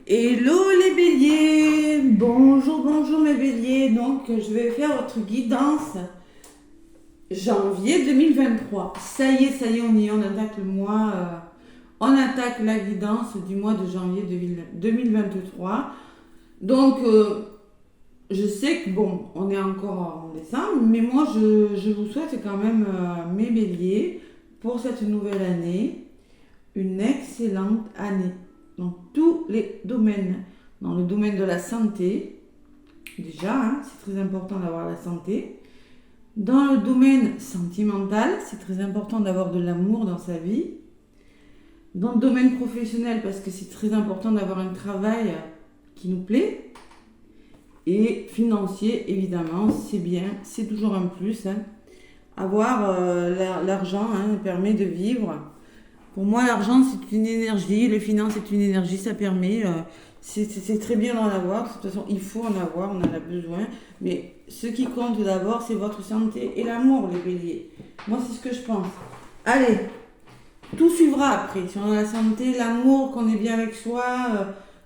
Hello les béliers, bonjour mes béliers. Donc je vais faire votre guidance janvier 2023. Ça y est, on y est, on attaque le mois, on attaque la guidance du mois de janvier 2023. Donc je sais que bon, on est encore en décembre, mais moi je vous souhaite quand même mes béliers pour cette nouvelle année une excellente année dans tous les domaines. Dans le domaine de la santé, déjà, c'est très important d'avoir la santé. Dans le domaine sentimental, c'est très important d'avoir de l'amour dans sa vie. Dans le domaine professionnel, parce que c'est très important d'avoir un travail qui nous plaît. Et financier, évidemment, c'est bien, c'est toujours un plus. Avoir l'argent permet de vivre. Pour moi, l'argent, c'est une énergie, les finances, c'est une énergie, ça permet, c'est très bien d'en avoir. De toute façon, il faut en avoir, on en a besoin. Mais ce qui compte d'abord, c'est votre santé et l'amour, les béliers. Moi, c'est ce que je pense. Allez, tout suivra après. Si on a la santé, l'amour, qu'on est bien avec soi,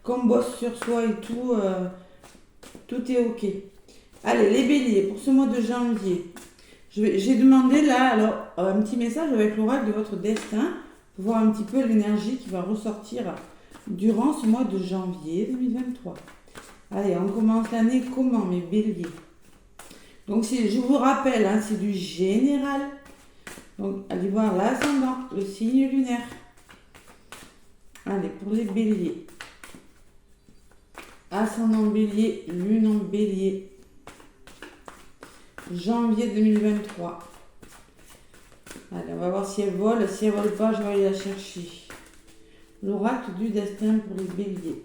qu'on bosse sur soi et tout, tout est ok. Allez, les béliers, pour ce mois de janvier, j'ai demandé là, alors, un petit message avec l'oracle de votre destin, pour voir un petit peu l'énergie qui va ressortir durant ce mois de janvier 2023. Allez, on commence l'année comment, mes béliers? Donc, je vous rappelle, c'est du général. Donc, allez voir l'ascendant, le signe lunaire. Allez, pour les béliers. Ascendant bélier, lune en bélier. Janvier 2023. Allez, on va voir si elle vole. Si elle vole pas, je vais aller la chercher. L'oracle du destin pour les béliers.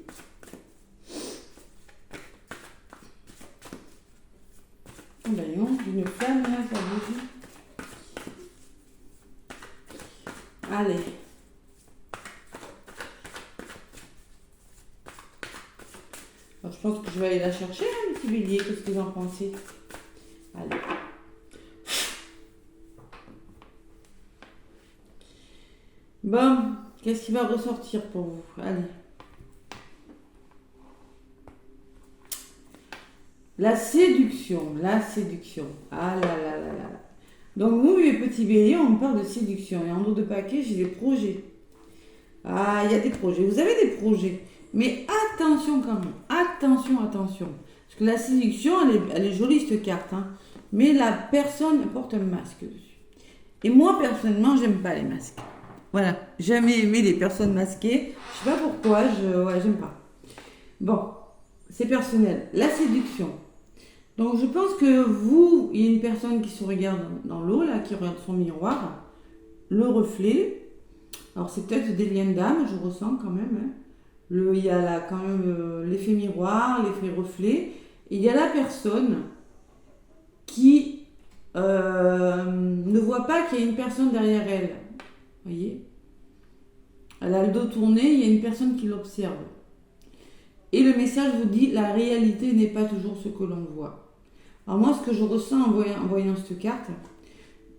Voyons, une flamme là, ça bouge. Allez. Alors, je pense que je vais aller la chercher, les petits béliers. Qu'est-ce que vous en pensez? Allez. Bon, qu'est-ce qui va ressortir pour vous? Allez. La séduction, la séduction. Ah là là là là. Donc vous, mes petits béliers, on parle de séduction. Et en dos de paquet, j'ai des projets. Ah, il y a des projets. Vous avez des projets. Mais attention quand même. Attention. Parce que la séduction, elle est jolie cette carte. Mais la personne porte un masque dessus. Et moi, personnellement, j'aime pas les masques. Voilà, jamais aimé les personnes masquées. Je sais pas pourquoi, j'aime pas. Bon, c'est personnel. La séduction. Donc je pense que vous, il y a une personne qui se regarde dans l'eau, là, qui regarde son miroir, le reflet. Alors c'est peut-être des liens d'âme, je ressens quand même. Il y a là quand même l'effet miroir, l'effet reflet. Et il y a la personne qui ne voit pas qu'il y a une personne derrière elle. Vous voyez? Elle a le dos tourné, il y a une personne qui l'observe. Et le message vous dit, la réalité n'est pas toujours ce que l'on voit. Alors moi, ce que je ressens en voyant cette carte,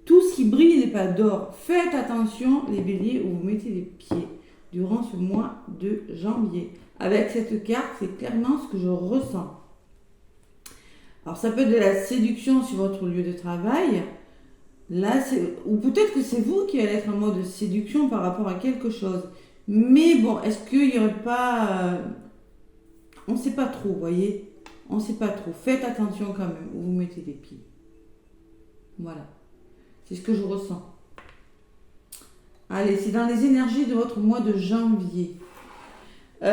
tout ce qui brille n'est pas d'or. Faites attention, les béliers, où vous mettez les pieds durant ce mois de janvier. Avec cette carte, c'est clairement ce que je ressens. Alors ça peut être de la séduction sur votre lieu de travail. Là, ou peut-être que c'est vous qui allez être en mode séduction par rapport à quelque chose. Mais bon, est-ce qu'il n'y aurait pas... on ne sait pas trop, vous voyez? On ne sait pas trop. Faites attention quand même où vous mettez les pieds. Voilà. C'est ce que je ressens. Allez, c'est dans les énergies de votre mois de janvier. Ou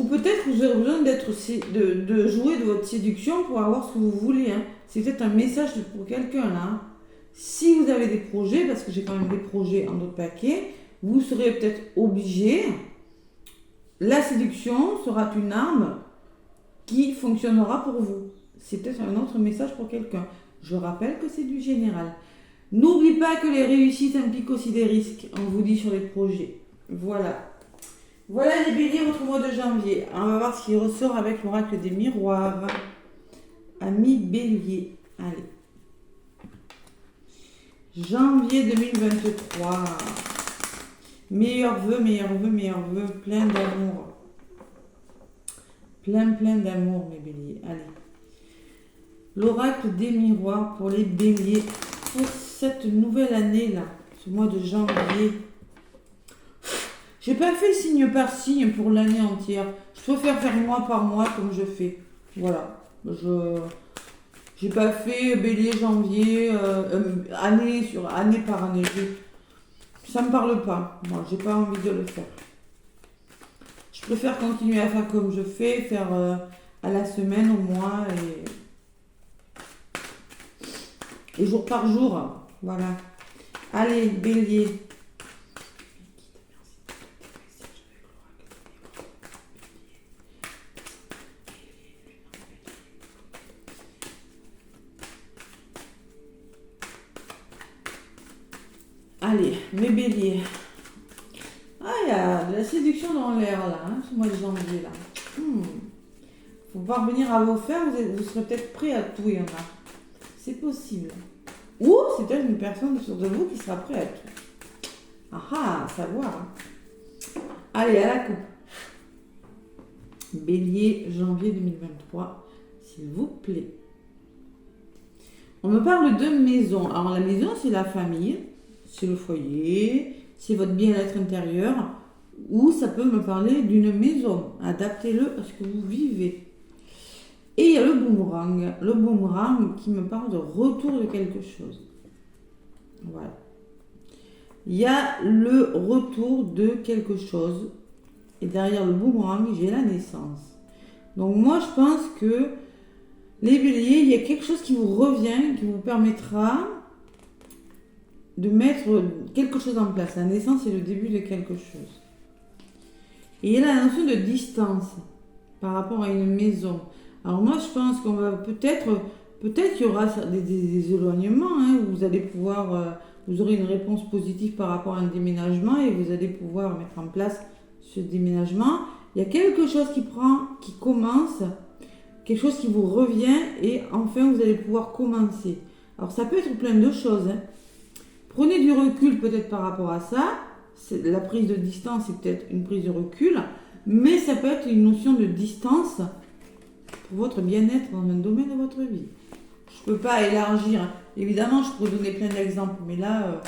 peut-être que vous aurez besoin de jouer de votre séduction pour avoir ce que vous voulez. C'est peut-être un message pour quelqu'un là. Si vous avez des projets, parce que j'ai quand même des projets en d'autres paquets, vous serez peut-être obligé. La séduction sera une arme qui fonctionnera pour vous. C'est peut-être un autre message pour quelqu'un. Je rappelle que c'est du général. N'oublie pas que les réussites impliquent aussi des risques. On vous dit sur les projets. Voilà. Voilà les béliers, votre mois de janvier. On va voir ce qui ressort avec l'oracle des miroirs. Amis bélier. Allez. Janvier 2023. Meilleurs vœux, meilleurs vœux, meilleurs vœux, plein d'amour. Plein d'amour, mes béliers. Allez. L'oracle des miroirs pour les béliers pour cette nouvelle année-là, ce mois de janvier. J'ai pas fait signe par signe pour l'année entière. Je préfère faire mois par mois comme je fais. Voilà. J'ai pas fait bélier janvier, année sur année par année. Ça me parle pas. Moi, j'ai pas envie de le faire. Je préfère continuer à faire comme je fais, faire à la semaine, au mois et jour par jour. Voilà. Allez, bélier. Allez, mes béliers. Ah, il y a de la séduction dans l'air là, hein, ce mois de janvier là. Faut parvenir à vos fins, vous serez peut-être prêt à tout, il y en a. C'est possible. Ou c'est peut-être une personne autour de vous qui sera prêt à tout. Ah, à savoir. Hein. Allez, à la coupe. Bélier, janvier 2023, s'il vous plaît. On me parle de maison. Alors la maison, c'est la famille, c'est le foyer, c'est votre bien-être intérieur, ou ça peut me parler d'une maison. Adaptez-le à ce que vous vivez. Et il y a le boomerang qui me parle de retour de quelque chose. Voilà. Il y a le retour de quelque chose. Et derrière le boomerang, j'ai la naissance. Donc moi, je pense que les béliers, il y a quelque chose qui vous revient, qui vous permettra de mettre quelque chose en place. La naissance, c'est le début de quelque chose. Et il y a la notion de distance par rapport à une maison. Alors moi, je pense qu'on va peut-être qu'il y aura des éloignements. Hein, où vous allez pouvoir, vous aurez une réponse positive par rapport à un déménagement et vous allez pouvoir mettre en place ce déménagement. Il y a quelque chose qui commence, quelque chose qui vous revient et enfin vous allez pouvoir commencer. Alors ça peut être plein de choses. Hein. Prenez du recul peut-être par rapport à ça. La prise de distance, c'est peut-être une prise de recul, mais ça peut être une notion de distance pour votre bien-être dans un domaine de votre vie. Je ne peux pas élargir. Évidemment, je pourrais donner plein d'exemples, mais là,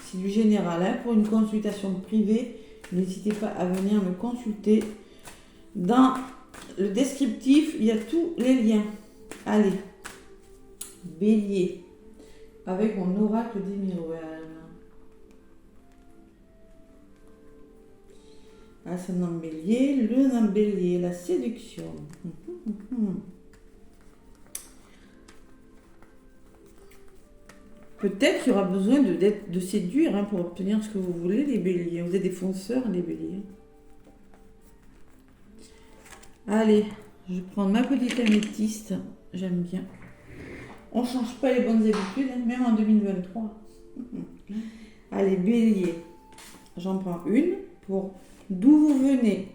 c'est du général. Hein. Pour une consultation privée, n'hésitez pas à venir me consulter. Dans le descriptif, il y a tous les liens. Allez, bélier, avec mon oracle des miroirs. Ascendant bélier, lune en bélier, la séduction. Peut-être qu'il y aura besoin de séduire hein, pour obtenir ce que vous voulez, les béliers. Vous êtes des fonceurs, les béliers. Allez, je prends ma petite améthyste. J'aime bien. On ne change pas les bonnes habitudes, hein, même en 2023. Allez, bélier. J'en prends une pour d'où vous venez.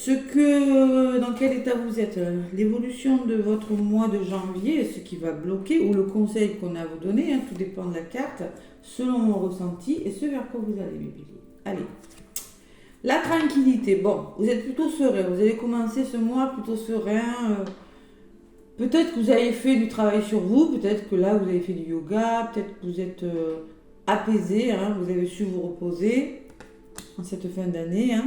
Dans quel état vous êtes, l'évolution de votre mois de janvier, ce qui va bloquer, ou le conseil qu'on a à vous donner, hein, tout dépend de la carte, selon mon ressenti et ce vers quoi vous allez, mes béliers. Allez, la tranquillité, bon, vous êtes plutôt serein, vous allez commencer ce mois plutôt serein, peut-être que vous avez fait du travail sur vous, peut-être que là vous avez fait du yoga, peut-être que vous êtes apaisé, hein, vous avez su vous reposer en cette fin d'année, hein.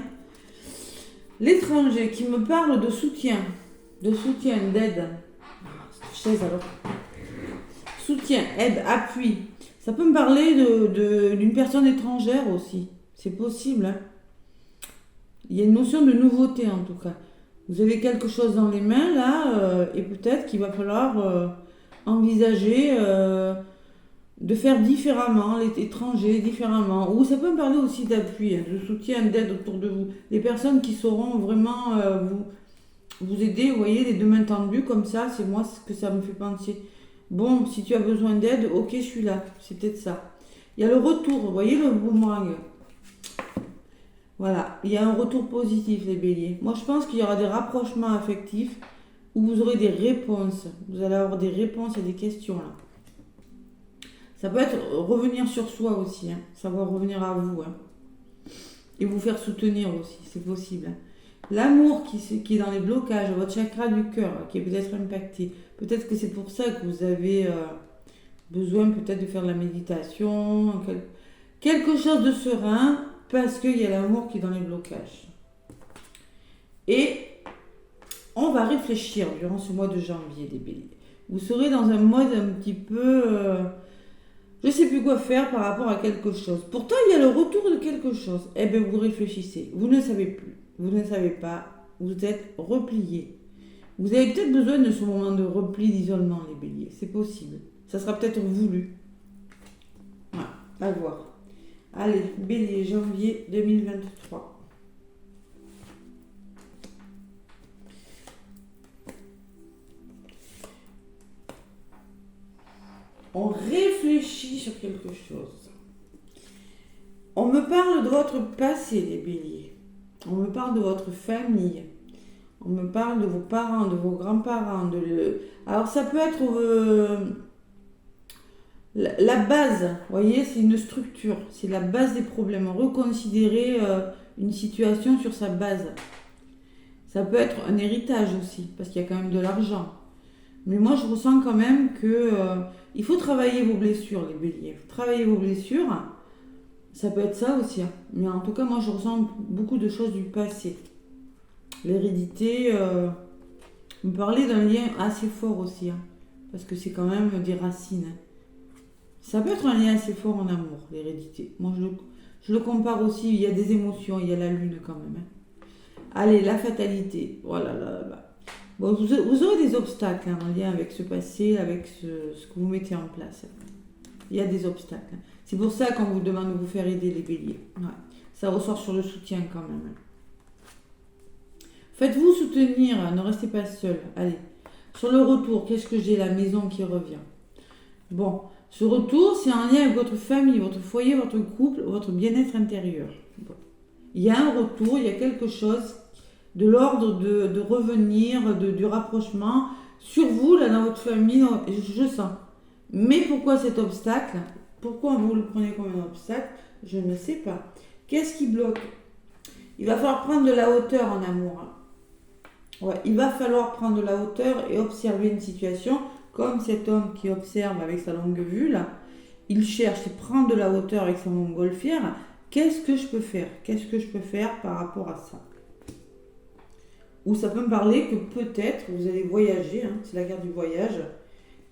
L'étranger qui me parle de soutien, d'aide. Chaise alors. Soutien, aide, appui. Ça peut me parler d'une personne étrangère aussi. C'est possible. Hein. Il y a une notion de nouveauté en tout cas. Vous avez quelque chose dans les mains là et peut-être qu'il va falloir envisager de faire différemment, les étrangers différemment. Ou ça peut me parler aussi d'appui, hein, de soutien, d'aide autour de vous. Des personnes qui sauront vraiment vous aider, vous voyez, les deux mains tendues comme ça, c'est moi ce que ça me fait penser. Bon, si tu as besoin d'aide, ok, je suis là. C'est peut-être ça. Il y a le retour, vous voyez le boomerang. Voilà, il y a un retour positif, les béliers. Moi, je pense qu'il y aura des rapprochements affectifs où vous aurez des réponses. Vous allez avoir des réponses à des questions là. Ça peut être revenir sur soi aussi, hein, savoir revenir à vous. Hein. et vous faire soutenir aussi, c'est possible. L'amour qui est dans les blocages, votre chakra du cœur, qui est peut-être impacté. Peut-être que c'est pour ça que vous avez besoin peut-être de faire de la méditation, quelque chose de serein, parce qu'il y a l'amour qui est dans les blocages. Et on va réfléchir durant ce mois de janvier des béliers. Vous serez dans un mode un petit peu... je ne sais plus quoi faire par rapport à quelque chose. Pourtant, il y a le retour de quelque chose. Eh bien, vous réfléchissez. Vous ne savez plus. Vous ne savez pas. Vous êtes replié. Vous avez peut-être besoin de ce moment de repli, d'isolement, les béliers. C'est possible. Ça sera peut-être voulu. Voilà, à voir. Allez, bélier, janvier 2023. On réfléchit sur quelque chose. On me parle de votre passé, les béliers. On me parle de votre famille. On me parle de vos parents, de vos grands-parents. Alors ça peut être la base, vous voyez, c'est une structure. C'est la base des problèmes. Reconsidérer une situation sur sa base. Ça peut être un héritage aussi, parce qu'il y a quand même de l'argent. Mais moi, je ressens quand même que il faut travailler vos blessures, les béliers. Travailler vos blessures, ça peut être ça aussi. Hein. Mais en tout cas, moi, je ressens beaucoup de choses du passé. L'hérédité, me parlait d'un lien assez fort aussi. Hein, parce que c'est quand même des racines. Hein. Ça peut être un lien assez fort en amour, l'hérédité. Moi, je le compare aussi. Il y a des émotions, il y a la lune quand même. Hein. Allez, la fatalité. Voilà, là. Bon, vous aurez des obstacles hein, en lien avec ce passé, avec ce que vous mettez en place. Il y a des obstacles. C'est pour ça qu'on vous demande de vous faire aider les béliers. Ouais. Ça ressort sur le soutien quand même. Faites-vous soutenir, ne restez pas seul. Allez. Sur le retour, qu'est-ce que j'ai? La maison qui revient. Bon, ce retour, c'est en lien avec votre famille, votre foyer, votre couple, votre bien-être intérieur. Bon. Il y a un retour, il y a quelque chose de l'ordre de revenir, du rapprochement sur vous, là, dans votre famille, je sens. Mais pourquoi cet obstacle? Pourquoi vous le prenez comme un obstacle? Je ne sais pas. Qu'est-ce qui bloque? Il va falloir prendre de la hauteur en amour. Ouais, il va falloir prendre de la hauteur et observer une situation comme cet homme qui observe avec sa longue vue, là. Il cherche, il prend de la hauteur avec sa montgolfière. Qu'est-ce que je peux faire? Qu'est-ce que je peux faire par rapport à ça? Ou ça peut me parler que peut-être vous allez voyager, hein, c'est la carte du voyage,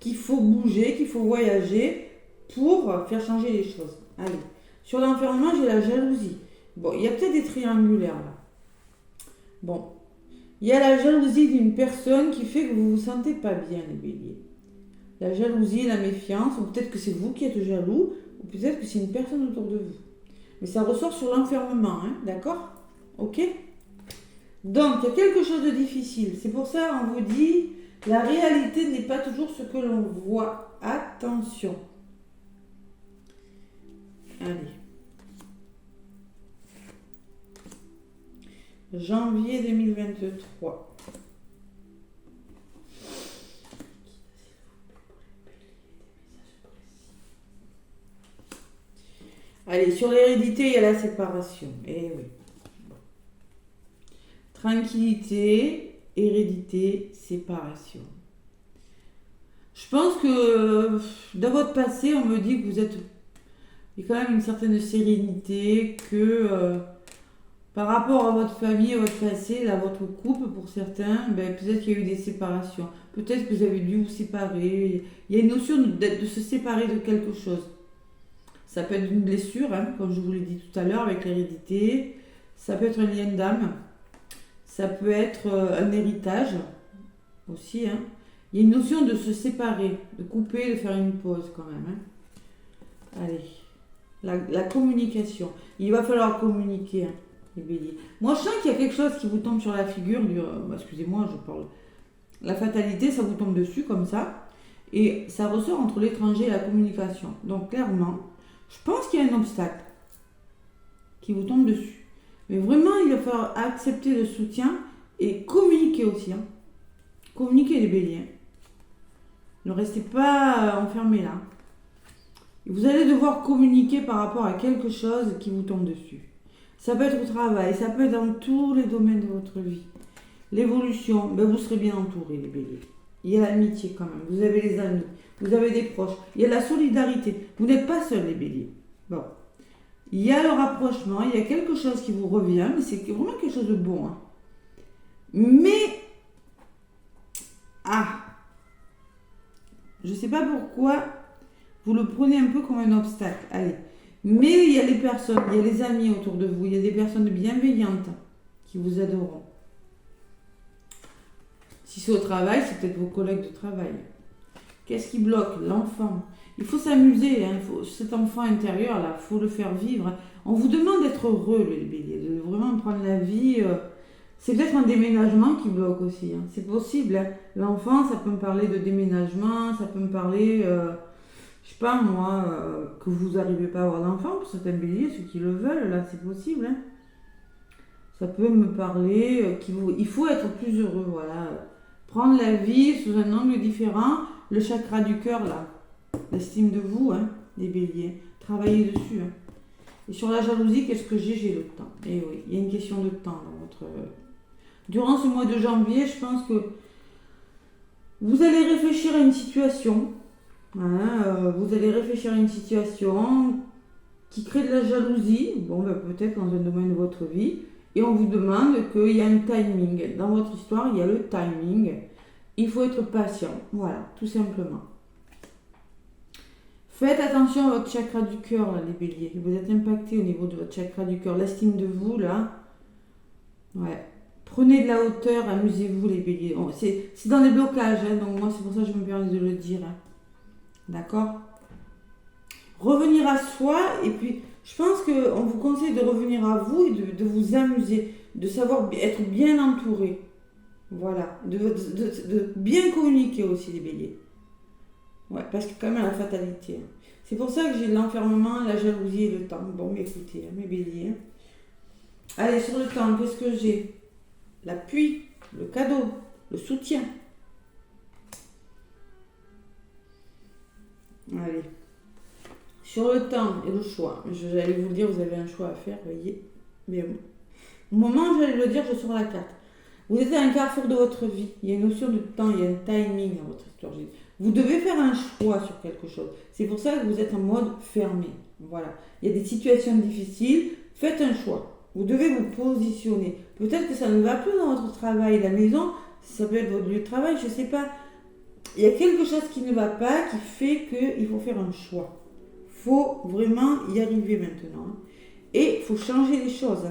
qu'il faut bouger, qu'il faut voyager pour faire changer les choses. Allez, sur l'enfermement, j'ai la jalousie. Bon, il y a peut-être des triangulaires là. Bon, il y a la jalousie d'une personne qui fait que vous vous sentez pas bien, les béliers. La jalousie, la méfiance, ou peut-être que c'est vous qui êtes jaloux, ou peut-être que c'est une personne autour de vous. Mais ça ressort sur l'enfermement, hein, d'accord? Ok? Donc, il y a quelque chose de difficile. C'est pour ça qu'on vous dit, la réalité n'est pas toujours ce que l'on voit. Attention. Allez. Janvier 2023. Allez, sur l'hérédité, il y a la séparation. Eh oui. Tranquillité, hérédité, séparation. Je pense que dans votre passé, on me dit que vous êtes... Il y a quand même une certaine sérénité, que par rapport à votre famille, à votre passé, à votre couple, pour certains, peut-être qu'il y a eu des séparations. Peut-être que vous avez dû vous séparer. Il y a une notion de se séparer de quelque chose. Ça peut être une blessure, hein, comme je vous l'ai dit tout à l'heure, avec l'hérédité. Ça peut être un lien d'âme. Ça peut être un héritage aussi. Hein. Il y a une notion de se séparer, de couper, de faire une pause quand même. Hein. Allez, la communication. Il va falloir communiquer, hein, les béliers. Moi, je sens qu'il y a quelque chose qui vous tombe sur la figure. Excusez-moi, je parle. La fatalité, ça vous tombe dessus comme ça. Et ça ressort entre l'étranger et la communication. Donc, clairement, je pense qu'il y a un obstacle qui vous tombe dessus. Mais vraiment, il va falloir accepter le soutien et communiquer aussi. Hein. Communiquer les béliers. Ne restez pas enfermés là. Vous allez devoir communiquer par rapport à quelque chose qui vous tombe dessus. Ça peut être au travail, ça peut être dans tous les domaines de votre vie. L'évolution, ben vous serez bien entouré, les béliers. Il y a l'amitié quand même, vous avez les amis, vous avez des proches, il y a la solidarité. Vous n'êtes pas seuls, les béliers. Bon. Il y a le rapprochement, il y a quelque chose qui vous revient, mais c'est vraiment quelque chose de bon. Hein. Mais, je ne sais pas pourquoi vous le prenez un peu comme un obstacle. Allez. Mais il y a les personnes, il y a les amis autour de vous, il y a des personnes bienveillantes qui vous aideront. Si c'est au travail, c'est peut-être vos collègues de travail. Qu'est-ce qui bloque? L'enfant. Il faut s'amuser, hein. Cet enfant intérieur, là, il faut le faire vivre. On vous demande d'être heureux, les béliers, de vraiment prendre la vie. C'est peut-être un déménagement qui bloque aussi. Hein. C'est possible. Hein. L'enfant, ça peut me parler de déménagement, ça peut me parler, je sais pas moi, que vous n'arrivez pas à avoir d'enfant, pour certains béliers, ceux qui le veulent, là, c'est possible. Hein. Ça peut me parler il faut être plus heureux, voilà. Prendre la vie sous un angle différent. Le chakra du cœur, là, l'estime de vous, hein, les béliers. Travaillez dessus. Hein. Et sur la jalousie, qu'est-ce que j'ai le temps. Et oui, il y a une question de temps dans votre... Durant ce mois de janvier, je pense que vous allez réfléchir à une situation. Hein, vous allez réfléchir à une situation qui crée de la jalousie. Bon, ben, peut-être dans un domaine de votre vie. Et on vous demande qu'il y a un timing. Dans votre histoire, il y a le timing. Il faut être patient. Voilà, tout simplement. Faites attention à votre chakra du cœur, là, les béliers. Vous êtes impacté au niveau de votre chakra du cœur. L'estime de vous, là. Ouais. Prenez de la hauteur, amusez-vous, les béliers. Bon, c'est dans les blocages, hein, donc moi, c'est pour ça que je me permets de le dire. Hein. D'accord? Revenir à soi, et puis... Je pense qu'on vous conseille de revenir à vous et de vous amuser, de savoir être bien entouré. Voilà. De bien communiquer aussi, les béliers. Ouais, parce que quand même la fatalité. Hein. C'est pour ça que j'ai l'enfermement, la jalousie et le temps. Bon, mais écoutez, mes béliers. Allez, sur le temps, qu'est-ce que j'ai? L'appui, le cadeau, le soutien. Allez. Sur le temps et le choix, j'allais vous le dire, vous avez un choix à faire, voyez. Mais au moment où j'allais le dire, je sors la carte. Vous êtes à un carrefour de votre vie. Il y a une notion de temps, il y a un timing dans votre histoire. Vous devez faire un choix sur quelque chose. C'est pour ça que vous êtes en mode fermé. Voilà. Il y a des situations difficiles. Faites un choix. Vous devez vous positionner. Peut-être que ça ne va plus dans votre travail, la maison. Ça peut être votre lieu de travail, je ne sais pas. Il y a quelque chose qui ne va pas, qui fait qu'il faut faire un choix. Il faut vraiment y arriver maintenant. Et il faut changer les choses.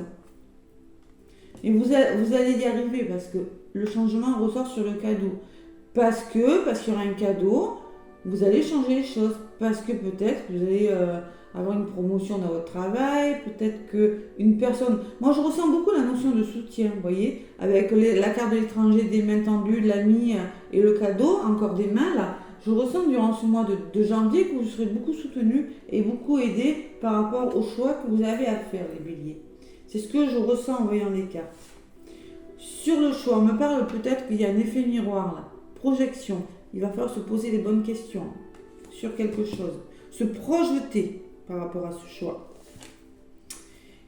Et vous allez y arriver parce que le changement ressort sur le cadeau. Parce qu'il y aura un cadeau, vous allez changer les choses. Parce que peut-être vous allez avoir une promotion dans votre travail. Peut-être qu'une personne... Moi, je ressens beaucoup la notion de soutien, vous voyez. Avec la carte de l'étranger, des mains tendues, de l'ami et le cadeau, encore des mains là. Je ressens durant ce mois de janvier que vous serez beaucoup soutenu et beaucoup aidé par rapport au choix que vous avez à faire, les béliers. C'est ce que je ressens en voyant les cartes. Sur le choix, on me parle peut-être qu'il y a un effet miroir, là. Projection. Il va falloir se poser les bonnes questions sur quelque chose. Se projeter par rapport à ce choix.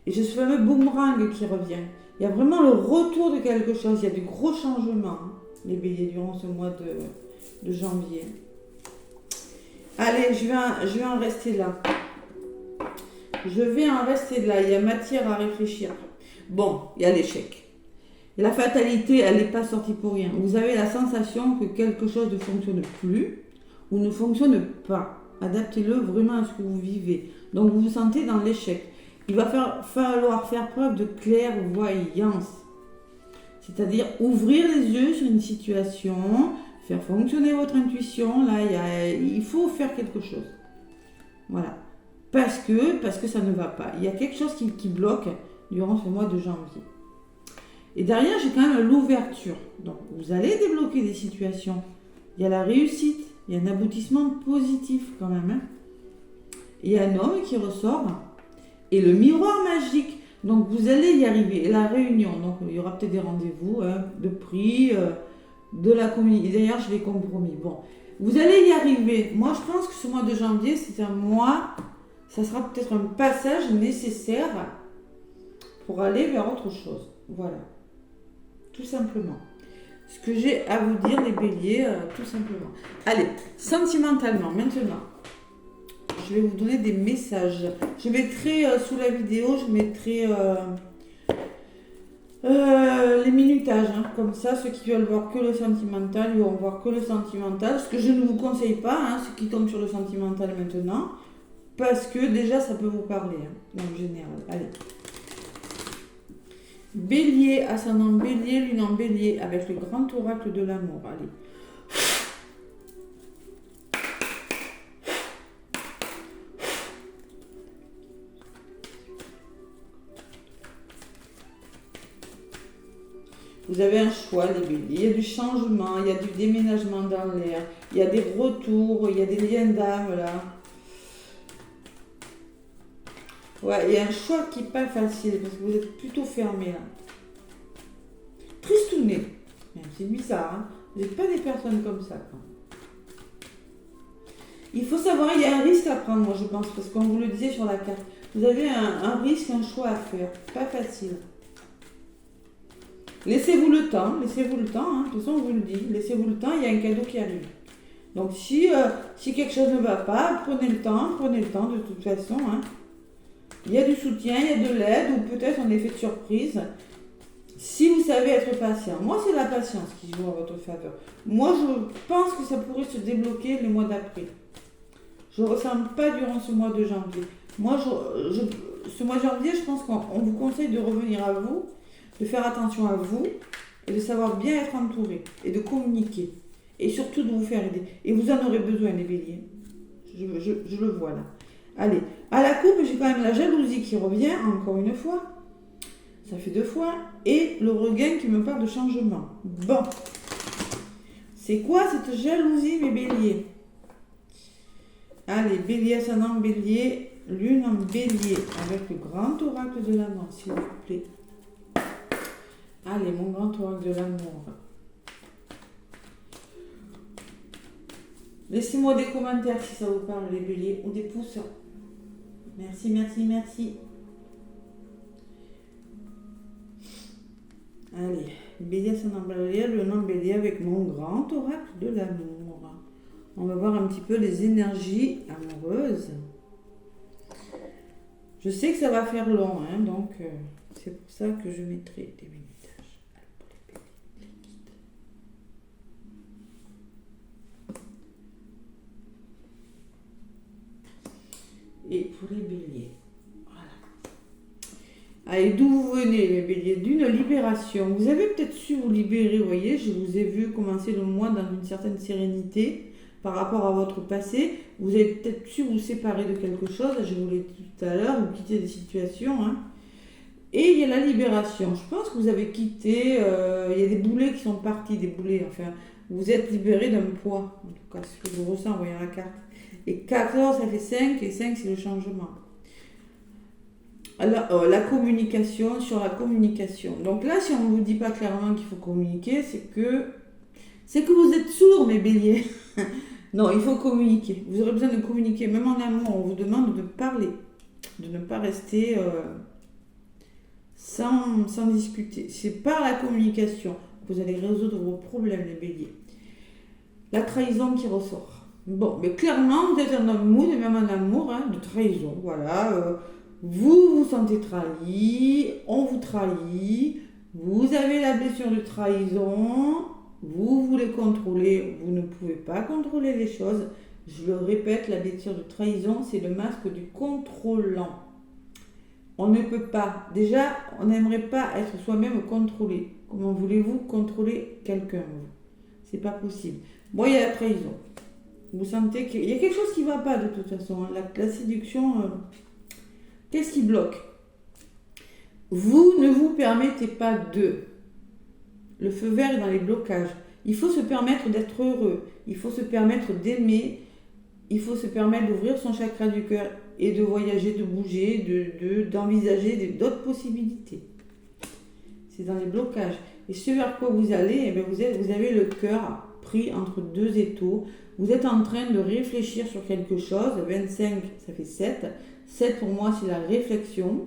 Et j'ai ce fameux boomerang qui revient. Il y a vraiment le retour de quelque chose. Il y a de gros changements, hein, les béliers, durant ce mois de janvier. Allez, je vais en rester là. Je vais en rester là. Il y a matière à réfléchir. Bon, il y a l'échec. La fatalité, elle n'est pas sortie pour rien. Vous avez la sensation que quelque chose ne fonctionne plus ou ne fonctionne pas. Adaptez-le vraiment à ce que vous vivez. Donc, vous vous sentez dans l'échec. Il va falloir faire preuve de clairvoyance. C'est-à-dire ouvrir les yeux sur une situation, faire fonctionner votre intuition. Là, il faut faire quelque chose. Voilà. Parce que ça ne va pas. Il y a quelque chose qui bloque durant ce mois de janvier. Et derrière, j'ai quand même l'ouverture. Donc, vous allez débloquer des situations. Il y a la réussite. Il y a un aboutissement positif quand même. Hein. Il y a un homme qui ressort. Et le miroir magique. Donc, vous allez y arriver. Et la réunion. Donc, il y aura peut-être des rendez-vous de prix, de la communauté. D'ailleurs, je l'ai compromis. Bon, vous allez y arriver. Moi, je pense que ce mois de janvier, c'est un mois... Ça sera peut-être un passage nécessaire pour aller vers autre chose. Voilà, tout simplement. Ce que j'ai à vous dire, les béliers, tout simplement. Allez, sentimentalement, maintenant, je vais vous donner des messages. Je mettrai sous la vidéo, je mettrai les minutages. Hein. Comme ça, ceux qui veulent voir que le sentimental, ils vont voir que le sentimental. Ce que je ne vous conseille pas, hein, ceux qui tombent sur le sentimental maintenant, parce que déjà, ça peut vous parler, hein, en général. Allez. Bélier, ascendant bélier, lune en bélier, avec le grand oracle de l'amour. Allez. Vous avez un choix, les béliers. Il y a du changement, il y a du déménagement dans l'air, il y a des retours, il y a des liens d'âme là. Ouais, il y a un choix qui n'est pas facile parce que vous êtes plutôt fermé là. Tristouné. C'est bizarre, hein. Vous n'êtes pas des personnes comme ça. Quoi. Il faut savoir, il y a un risque à prendre, moi je pense, parce qu'on vous le disait sur la carte. Vous avez un risque, un choix à faire. Pas facile. Laissez-vous le temps, hein. De toute façon, on vous le dit. Laissez-vous le temps, il y a un cadeau qui arrive. Donc si quelque chose ne va pas, prenez le temps de toute façon. Hein. Il y a du soutien, il y a de l'aide, ou peut-être un effet de surprise. Si vous savez être patient. Moi, c'est la patience qui joue en votre faveur. Moi, je pense que ça pourrait se débloquer le mois d'après. Je ne ressens pas durant ce mois de janvier. Moi, ce mois de janvier, je pense qu'on vous conseille de revenir à vous, de faire attention à vous, et de savoir bien être entouré, et de communiquer. Et surtout de vous faire aider. Et vous en aurez besoin, les béliers. Je le vois là. Allez, à la coupe, j'ai quand même la jalousie qui revient, encore une fois. Ça fait 2 fois. Et le regain qui me parle de changement. Bon. C'est quoi cette jalousie, mes béliers? Allez, bélier, ascendant bélier, lune en bélier, avec le grand oracle de l'amour, s'il vous plaît. Allez, mon grand oracle de l'amour. Laissez-moi des commentaires si ça vous parle, les béliers, ou des pouces. Merci, merci, merci. Allez, bélier, ascendant bélier, le nom bélier avec mon grand oracle de l'amour. On va voir un petit peu les énergies amoureuses. Je sais que ça va faire long, hein, donc c'est pour ça que je mettrai des minutages. Allez, pour les béliers, les guides. Et pour les béliers. Allez, d'où vous venez, mes béliers? D'une libération. Vous avez peut-être su vous libérer, vous voyez, je vous ai vu commencer le mois dans une certaine sérénité par rapport à votre passé. Vous avez peut-être su vous séparer de quelque chose, je vous l'ai dit tout à l'heure, vous quittez des situations. Hein. Et il y a la libération. Je pense que vous avez quitté, il y a des boulets qui sont partis, des boulets, enfin, vous êtes libéré d'un poids. En tout cas, c'est ce que je ressens en voyant la carte. Et 14, ça fait 5, et 5, c'est le changement. Alors, la communication, sur la communication. Donc là, si on ne vous dit pas clairement qu'il faut communiquer, c'est que vous êtes sourds, mes béliers. Non, il faut communiquer. Vous aurez besoin de communiquer. Même en amour, on vous demande de parler. De ne pas rester sans discuter. C'est par la communication que vous allez résoudre vos problèmes, les béliers. La trahison qui ressort. Bon, mais clairement, vous êtes un homme mou, et même en amour, hein, de trahison. Voilà. Vous vous sentez trahi, on vous trahit, vous avez la blessure de trahison, vous voulez contrôler, vous ne pouvez pas contrôler les choses. Je le répète, la blessure de trahison, c'est le masque du contrôlant. On ne peut pas, déjà, on n'aimerait pas être soi-même contrôlé. Comment voulez-vous contrôler quelqu'un? C'est pas possible. Bon, il y a la trahison. Vous sentez qu'il y a quelque chose qui ne va pas de toute façon. La séduction... Qu'est-ce qui bloque? Vous ne vous permettez pas de. Le feu vert est dans les blocages. Il faut se permettre d'être heureux. Il faut se permettre d'aimer. Il faut se permettre d'ouvrir son chakra du cœur et de voyager, de bouger, d'envisager d'autres possibilités. C'est dans les blocages. Et ce vers quoi vous allez, eh bien vous avez le cœur pris entre 2 étaux. Vous êtes en train de réfléchir sur quelque chose. 25, ça fait 7. 7 pour moi, c'est la réflexion.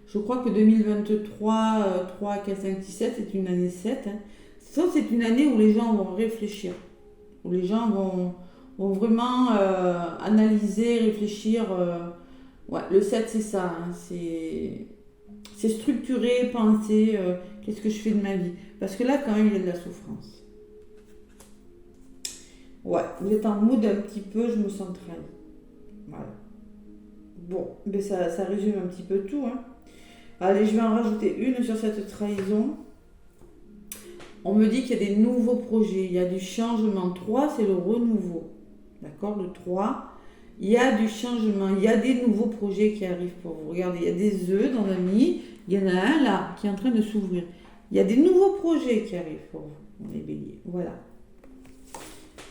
Je crois que 2023, 3, 4, 5, 6, 7, c'est une année 7. Hein. Ça, c'est une année où les gens vont réfléchir. Où les gens vont vraiment analyser, réfléchir. Ouais, le 7, c'est ça. Hein. C'est structurer, penser, qu'est-ce que je fais de ma vie. Parce que là, quand même, il y a de la souffrance. Ouais, vous êtes en mood un petit peu, je me sens trahi. Voilà. Bon, mais ça résume un petit peu tout. Hein. Allez, je vais en rajouter une sur cette trahison. On me dit qu'il y a des nouveaux projets, il y a du changement. 3, c'est le renouveau. D'accord, le 3, il y a du changement, il y a des nouveaux projets qui arrivent pour vous. Regardez, il y a des œufs dans la mie, il y en a un là qui est en train de s'ouvrir. Il y a des nouveaux projets qui arrivent pour vous, les béliers. Voilà.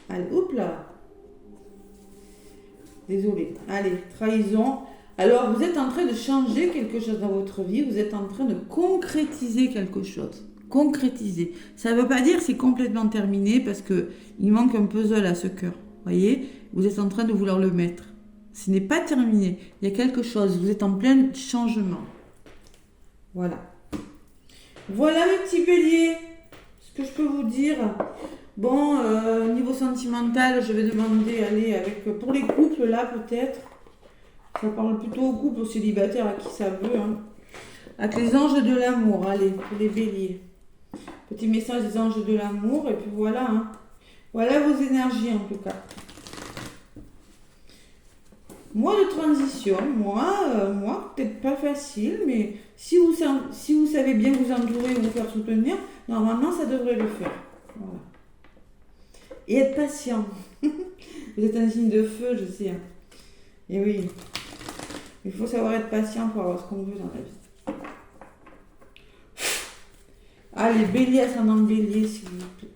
Allez, hop là. Désolée. Allez, trahison. Alors, vous êtes en train de changer quelque chose dans votre vie, vous êtes en train de concrétiser quelque chose. Concrétiser. Ça ne veut pas dire que c'est complètement terminé parce qu'il manque un puzzle à ce cœur. Voyez, vous êtes en train de vouloir le mettre. Ce n'est pas terminé. Il y a quelque chose. Vous êtes en plein changement. Voilà. Voilà mes petits béliers. Ce que je peux vous dire. Bon, niveau sentimental, je vais demander, allez, pour les couples là peut-être. Ça parle plutôt aux couples, aux célibataires, à qui ça veut. Hein. Avec les anges de l'amour, allez, pour les béliers. Petit message des anges de l'amour, et puis voilà. Hein. Voilà vos énergies en tout cas. Mois de transition, moi peut-être pas facile, mais si vous savez bien vous entourer ou vous faire soutenir, normalement ça devrait le faire. Voilà. Et être patient. Vous êtes un signe de feu, je sais. Hein. Et oui, il faut savoir être patient pour avoir ce qu'on veut dans la vie. Allez, bélier, ascendant bélier, s'il vous plaît.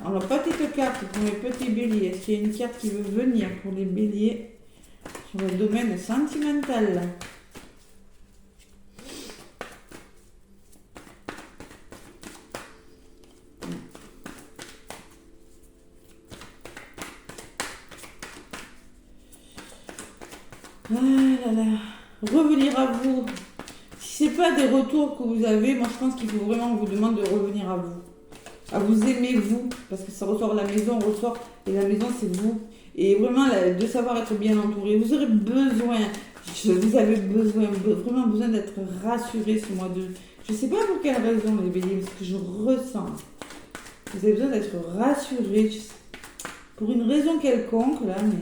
Alors, petite carte pour les petits béliers. Est-ce qu'il y a une carte qui veut venir pour les béliers sur le domaine sentimental? Ah là là. Revenir à vous. Si c'est pas des retours que vous avez, moi je pense qu'il faut vraiment vous demander de revenir à vous. À vous aimer vous. Parce que ça ressort la maison, ressort. Et la maison c'est vous. Et vraiment de savoir être bien entouré. Vous aurez besoin. Vous avez vraiment besoin d'être rassuré ce mois de. Je sais pas pour quelle raison les béliers, parce que je ressens. Vous avez besoin d'être rassuré. Pour une raison quelconque là, mais.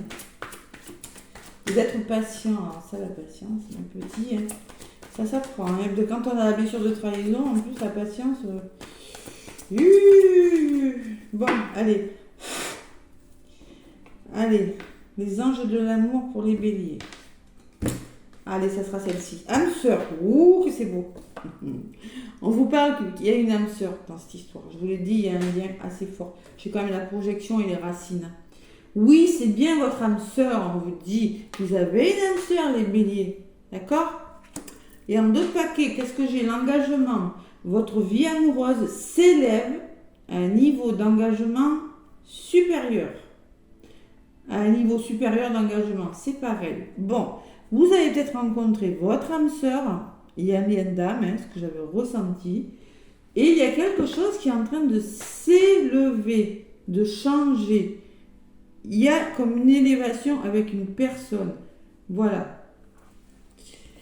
D'être patient, alors ça la patience, c'est un petit, hein. Ça s'apprend. Hein. Quand on a la blessure de trahison, en plus la patience. Bon, allez. Allez, les anges de l'amour pour les béliers. Allez, ça sera celle-ci. Âme sœur, ouh que c'est beau. On vous parle qu'il y a une âme sœur dans cette histoire. Je vous l'ai dit, il y a un lien assez fort. J'ai quand même la projection et les racines. Oui, c'est bien votre âme sœur, on vous dit. Vous avez une âme sœur, les béliers. D'accord? Et en 2 paquets, qu'est-ce que j'ai? L'engagement. Votre vie amoureuse s'élève à un niveau d'engagement supérieur. À un niveau supérieur d'engagement. C'est pareil. Bon, vous avez peut-être rencontré votre âme sœur. Il y a un lien d'âme, hein, ce que j'avais ressenti. Et il y a quelque chose qui est en train de s'élever, de changer. Il y a comme une élévation avec une personne. Voilà.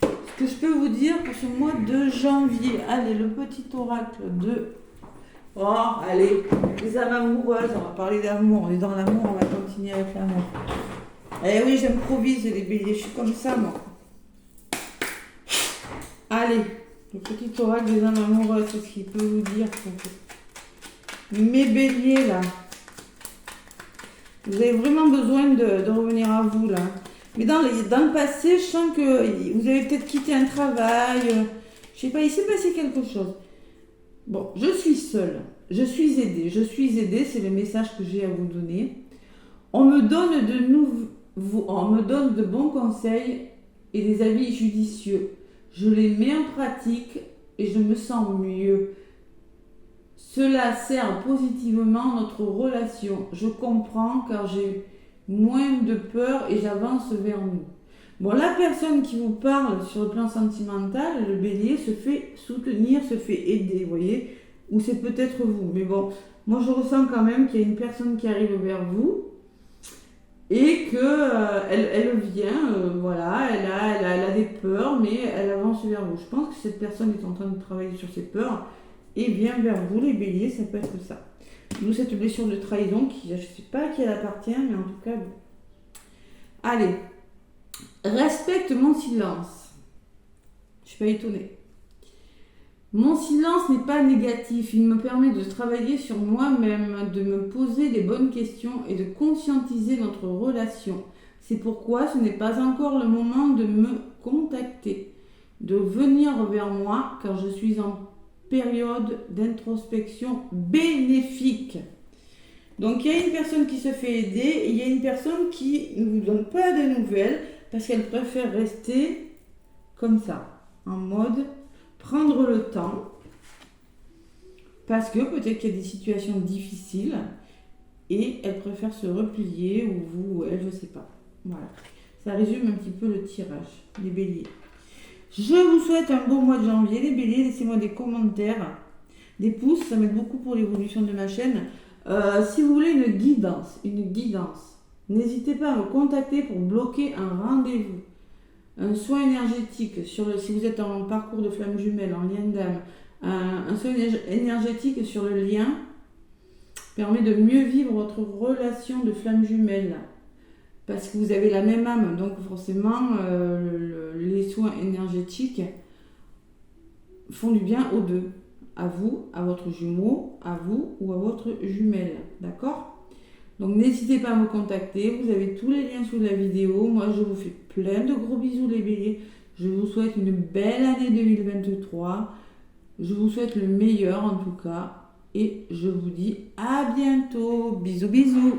Ce que je peux vous dire pour ce mois de janvier. Allez, le petit oracle de... Oh, allez, les âmes amoureuses. On va parler d'amour. On est dans l'amour, on va continuer avec l'amour. Eh oui, j'improvise les béliers. Je suis comme ça, moi. Allez, le petit oracle des âmes amoureuses. C'est ce qu'il peut vous dire. Mes béliers, là. Vous avez vraiment besoin de revenir à vous, là. Mais dans le passé, je sens que vous avez peut-être quitté un travail. Je sais pas, il s'est passé quelque chose. Bon, je suis seule. Je suis aidée. Je suis aidée, c'est le message que j'ai à vous donner. On me donne de bons conseils et des avis judicieux. Je les mets en pratique et je me sens mieux. Cela sert positivement notre relation. Je comprends car j'ai moins de peur et j'avance vers nous. Bon, la personne qui vous parle sur le plan sentimental, le bélier se fait soutenir, se fait aider, vous voyez, ou c'est peut-être vous. Mais bon, moi je ressens quand même qu'il y a une personne qui arrive vers vous et que elle vient, voilà, elle a des peurs, mais elle avance vers vous. Je pense que cette personne est en train de travailler sur ses peurs et vient vers vous, les béliers, ça peut être ça. D'où cette blessure de trahison qui, je ne sais pas à qui elle appartient, mais en tout cas, bon. Allez. Respecte mon silence. Je suis pas étonnée. Mon silence n'est pas négatif. Il me permet de travailler sur moi-même, de me poser les bonnes questions et de conscientiser notre relation. C'est pourquoi ce n'est pas encore le moment de me contacter, de venir vers moi car je suis en période d'introspection bénéfique. Donc il y a une personne qui se fait aider et il y a une personne qui ne vous donne pas de nouvelles parce qu'elle préfère rester comme ça, en mode prendre le temps, parce que peut-être qu'il y a des situations difficiles et elle préfère se replier, ou vous, ou elle, je ne sais pas. Voilà, ça résume un petit peu le tirage, les béliers. Je vous souhaite un beau mois de janvier, les béliers, laissez-moi des commentaires, des pouces, ça m'aide beaucoup pour l'évolution de ma chaîne. Si vous voulez une guidance, n'hésitez pas à me contacter pour bloquer un rendez-vous. Un soin énergétique, si vous êtes en parcours de flamme jumelle, en lien d'âme, un soin énergétique sur le lien permet de mieux vivre votre relation de flamme jumelle. Parce que vous avez la même âme, donc forcément, les soins énergétiques font du bien aux deux. À vous, à votre jumeau, à vous ou à votre jumelle. D'accord ? Donc n'hésitez pas à me contacter, vous avez tous les liens sous la vidéo. Moi je vous fais plein de gros bisous les béliers. Je vous souhaite une belle année 2023. Je vous souhaite le meilleur en tout cas. Et je vous dis à bientôt. Bisous bisous.